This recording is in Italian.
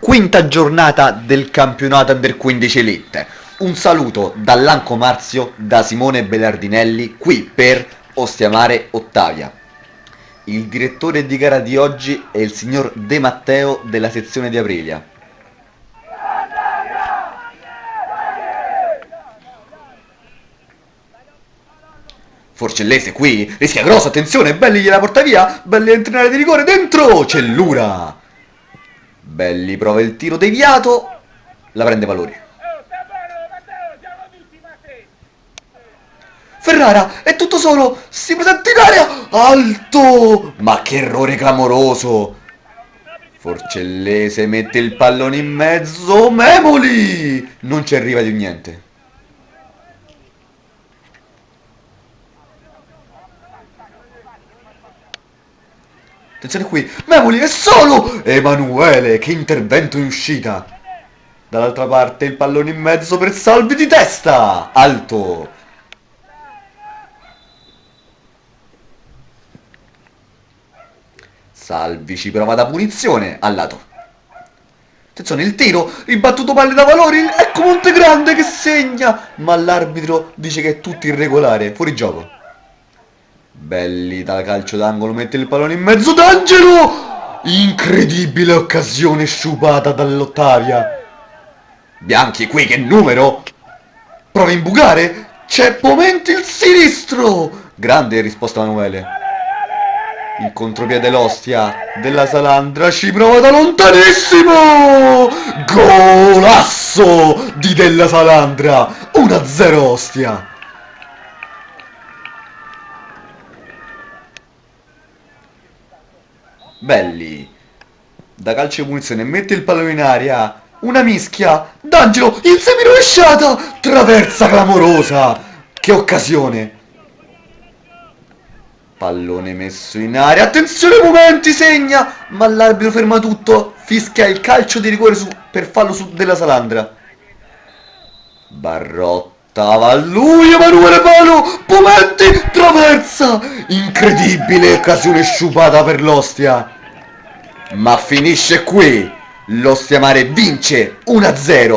Quinta giornata del campionato Under 15 Elite. Un saluto dall'Anco Marzio, da Simone Belardinelli, qui per Ostiamare Ottavia. Il direttore di gara di oggi è il signor De Matteo della sezione di Aprilia. Forcellese qui, rischia grosso, attenzione, Belli gliela porta via, Belli entra in area di rigore, dentro, Cellura. Belli prova il tiro deviato, la prende Valori. Ferrara è tutto solo, si presenta in area, alto, ma che errore clamoroso. Forcellese mette il pallone in mezzo, Memoli, non ci arriva di niente. Attenzione qui, Memoli è solo! Emanuele, che intervento in uscita! Dall'altra parte il pallone in mezzo per Salvi di testa! Alto! Salvi ci prova da punizione, al lato. Attenzione, il tiro, ribattuto palle da Valori, ecco Montegrande che segna! Ma l'arbitro dice che è tutto irregolare, fuori gioco. Belli da calcio d'angolo, mette il pallone in mezzo, D'Angelo! Incredibile occasione sciupata dall'Ottavia. Bianchi qui, che numero! Prova a imbucare, c'è Pomenti il sinistro! Grande risposta Emanuele. Il contropiede l'Ostia della Salandra ci prova da lontanissimo! Golasso di della Salandra! 1-0 Ostia! Belli da calcio di punizione mette il pallone in aria, una mischia, D'Angelo in semirovesciata, traversa clamorosa, che occasione, pallone messo in aria, attenzione Momenti, segna, ma l'arbitro ferma tutto, fischia il calcio di rigore per fallo su della Salandra. Barrotta va a lui, Emanuele palo, Momenti traversa, incredibile occasione sciupata per l'Ostia. Ma finisce qui, l'Ostiamare vince 1-0.